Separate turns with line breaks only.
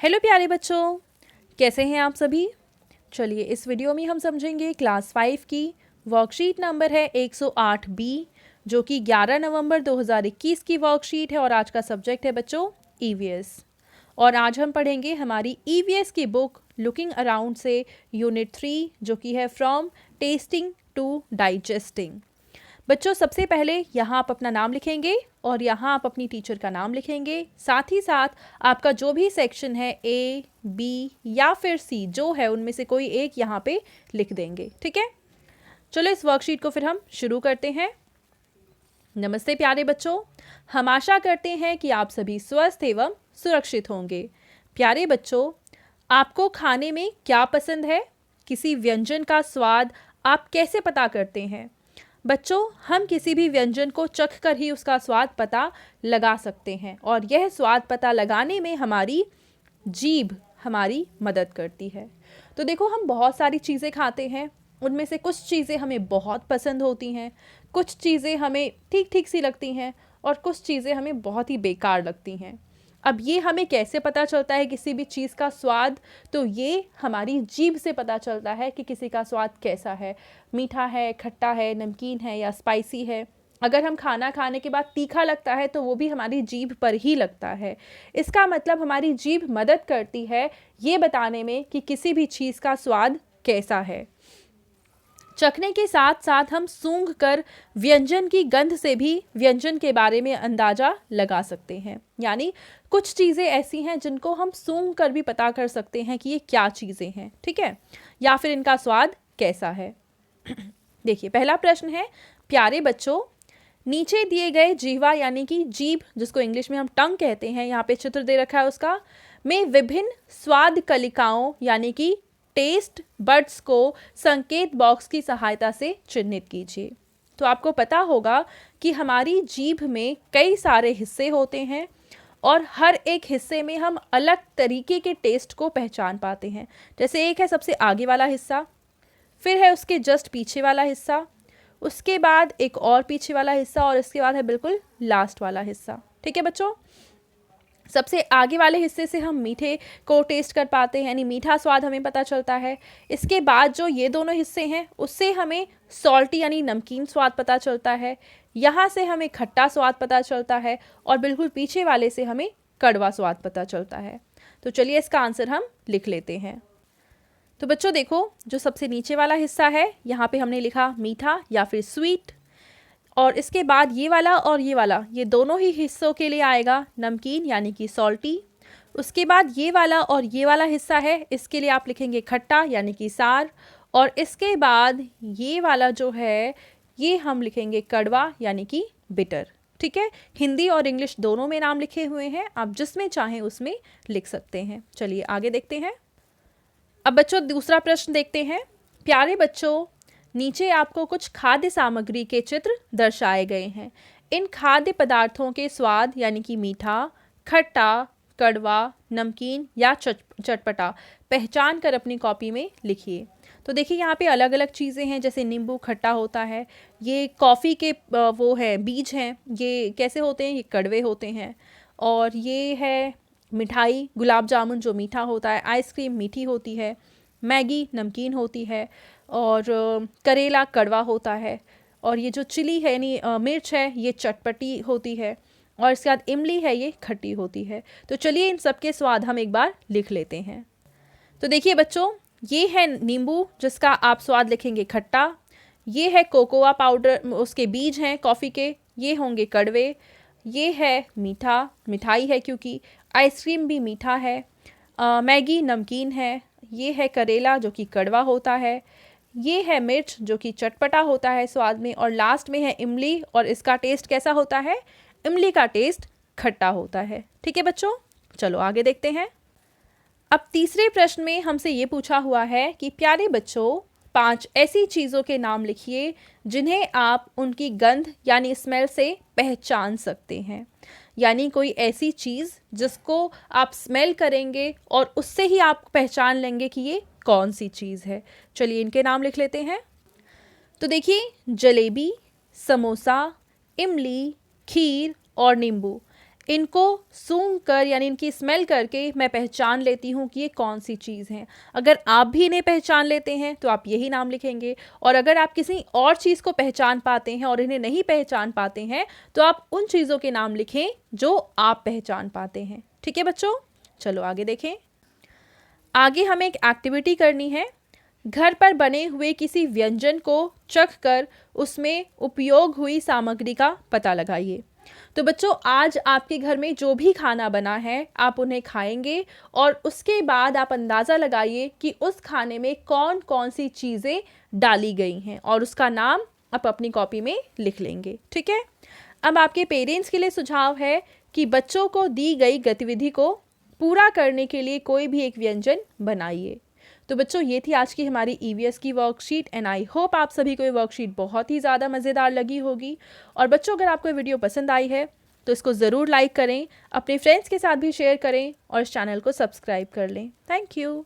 Hello प्यारे बच्चों, कैसे हैं आप सभी। चलिए इस वीडियो में हम समझेंगे क्लास 5 की वर्कशीट नंबर है 108 बी, जो कि 11 नवंबर 2021 की वर्कशीट है और आज का सब्जेक्ट है बच्चों ईवीएस। और आज हम पढ़ेंगे हमारी ईवीएस की बुक लुकिंग अराउंड से यूनिट 3, जो कि है फ्रॉम टेस्टिंग टू डाइजेस्टिंग। बच्चों सबसे पहले यहाँ आप अपना नाम लिखेंगे और यहाँ आप अपनी टीचर का नाम लिखेंगे। साथ ही साथ आपका जो भी सेक्शन है ए, बी या फिर सी जो है उनमें से कोई एक यहाँ पे लिख देंगे। ठीक है, चलो इस वर्कशीट को फिर हम शुरू करते हैं। नमस्ते प्यारे बच्चों, हम आशा करते हैं कि आप सभी स्वस्थ एवं सुरक्षित होंगे। प्यारे बच्चों, आपको खाने में क्या पसंद है? किसी व्यंजन का स्वाद आप कैसे पता करते हैं? बच्चों, हम किसी भी व्यंजन को चख कर ही उसका स्वाद पता लगा सकते हैं और यह स्वाद पता लगाने में हमारी जीभ हमारी मदद करती है। तो देखो, हम बहुत सारी चीज़ें खाते हैं, उनमें से कुछ चीज़ें हमें बहुत पसंद होती हैं, कुछ चीज़ें हमें ठीक ठीक सी लगती हैं और कुछ चीज़ें हमें बहुत ही बेकार लगती हैं। अब ये हमें कैसे पता चलता है किसी भी चीज़ का स्वाद? तो ये हमारी जीभ से पता चलता है कि किसी का स्वाद कैसा है, मीठा है, खट्टा है, नमकीन है या स्पाइसी है। अगर हम खाना खाने के बाद तीखा लगता है तो वो भी हमारी जीभ पर ही लगता है। इसका मतलब हमारी जीभ मदद करती है ये बताने में कि किसी भी चीज़ का स्वाद कैसा है। चखने के साथ साथ हम सूंघ कर व्यंजन की गंध से भी व्यंजन के बारे में अंदाज़ा लगा सकते हैं। यानी कुछ चीज़ें ऐसी हैं जिनको हम सूंघ कर भी पता कर सकते हैं कि ये क्या चीज़ें हैं, ठीक है, या फिर इनका स्वाद कैसा है। देखिए पहला प्रश्न है, प्यारे बच्चों, नीचे दिए गए जीवा यानी कि जीभ, जिसको इंग्लिश में हम टंग कहते हैं, यहाँ पे चित्र दे रखा है उसका, में विभिन्न स्वाद कलिकाओं यानी कि टेस्ट बड्स को संकेत बॉक्स की सहायता से चिन्हित कीजिए। तो आपको पता होगा कि हमारी जीभ में कई सारे हिस्से होते हैं और हर एक हिस्से में हम अलग तरीके के टेस्ट को पहचान पाते हैं। जैसे एक है सबसे आगे वाला हिस्सा, फिर है उसके जस्ट पीछे वाला हिस्सा, उसके बाद एक और पीछे वाला हिस्सा और इसके बाद है बिल्कुल लास्ट वाला हिस्सा। ठीक है बच्चों, सबसे आगे वाले हिस्से से हम मीठे को टेस्ट कर पाते हैं, यानी मीठा स्वाद हमें पता चलता है। इसके बाद जो ये दोनों हिस्से हैं उससे हमें सॉल्टी यानी नमकीन स्वाद पता चलता है, यहाँ से हमें खट्टा स्वाद पता चलता है और बिल्कुल पीछे वाले से हमें कड़वा स्वाद पता चलता है। तो चलिए इसका आंसर हम लिख लेते हैं। तो बच्चों देखो, जो सबसे नीचे वाला हिस्सा है यहाँ पे हमने लिखा मीठा या फिर स्वीट, और इसके बाद ये वाला और ये वाला, ये दोनों ही हिस्सों के लिए आएगा नमकीन यानी कि सॉल्टी। उसके बाद ये वाला और ये वाला हिस्सा है, इसके लिए आप लिखेंगे खट्टा यानी कि सार, और इसके बाद ये वाला जो है ये हम लिखेंगे कड़वा यानी कि बिटर। ठीक है, हिंदी और इंग्लिश दोनों में नाम लिखे हुए हैं, आप जिसमें चाहें उसमें लिख सकते हैं। चलिए आगे देखते हैं। अब बच्चों दूसरा प्रश्न देखते हैं। प्यारे बच्चों, नीचे आपको कुछ खाद्य सामग्री के चित्र दर्शाए गए हैं। इन खाद्य पदार्थों के स्वाद यानी कि मीठा, खट्टा, कड़वा, नमकीन या चटपटा पहचान कर अपनी कॉपी में लिखिए। तो देखिए यहाँ पे अलग अलग चीज़ें हैं, जैसे नींबू खट्टा होता है, ये कॉफ़ी के वो है बीज हैं, ये कैसे होते हैं, ये कड़वे होते हैं, और ये है मिठाई गुलाब जामुन जो मीठा होता है, आइसक्रीम मीठी होती है, मैगी नमकीन होती है, और करेला कड़वा होता है, और ये जो चिली है यानी मिर्च है ये चटपटी होती है, और इसके बाद इमली है ये खट्टी होती है। तो चलिए इन सब के स्वाद हम एक बार लिख लेते हैं। तो देखिए बच्चों, ये है नींबू जिसका आप स्वाद लिखेंगे खट्टा, ये है कोकोआ पाउडर, उसके बीज हैं कॉफ़ी के, ये होंगे कड़वे, ये है मीठा, मिठाई है क्योंकि, आइसक्रीम भी मीठा है, मैगी नमकीन है, ये है करेला जो कि कड़वा होता है, ये है मिर्च जो कि चटपटा होता है स्वाद में, और लास्ट में है इमली, और इसका टेस्ट कैसा होता है, इमली का टेस्ट खट्टा होता है। ठीक है बच्चों, चलो आगे देखते हैं। अब तीसरे प्रश्न में हमसे ये पूछा हुआ है कि प्यारे बच्चों, 5 ऐसी चीज़ों के नाम लिखिए जिन्हें आप उनकी गंध यानी स्मेल से पहचान सकते हैं। यानी कोई ऐसी चीज़ जिसको आप स्मेल करेंगे और उससे ही आप पहचान लेंगे कि ये कौन सी चीज़ है। चलिए इनके नाम लिख लेते हैं। तो देखिए, जलेबी, समोसा, इमली, खीर और नींबू, इनको सूंघ कर यानी इनकी स्मेल करके मैं पहचान लेती हूँ कि ये कौन सी चीज़ है। अगर आप भी इन्हें पहचान लेते हैं तो आप यही नाम लिखेंगे, और अगर आप किसी और चीज़ को पहचान पाते हैं और इन्हें नहीं पहचान पाते हैं तो आप उन चीज़ों के नाम लिखें जो आप पहचान पाते हैं। ठीक है बच्चों, चलो आगे देखें। आगे हमें एक एक्टिविटी करनी है। घर पर बने हुए किसी व्यंजन को चख कर उसमें उपयोग हुई सामग्री का पता लगाइए। तो बच्चों, आज आपके घर में जो भी खाना बना है आप उन्हें खाएंगे और उसके बाद आप अंदाज़ा लगाइए कि उस खाने में कौन कौन सी चीज़ें डाली गई हैं और उसका नाम आप अपनी कॉपी में लिख लेंगे। ठीक है। अब आपके पेरेंट्स के लिए सुझाव है कि बच्चों को दी गई गतिविधि को पूरा करने के लिए कोई भी एक व्यंजन बनाइए। तो बच्चों, ये थी आज की हमारी ईवीएस की वर्कशीट एंड आई होप आप सभी को ये वर्कशीट बहुत ही ज़्यादा मज़ेदार लगी होगी। और बच्चों, अगर आपको ये वीडियो पसंद आई है तो इसको ज़रूर लाइक करें, अपने फ्रेंड्स के साथ भी शेयर करें और इस चैनल को सब्सक्राइब कर लें। Thank you.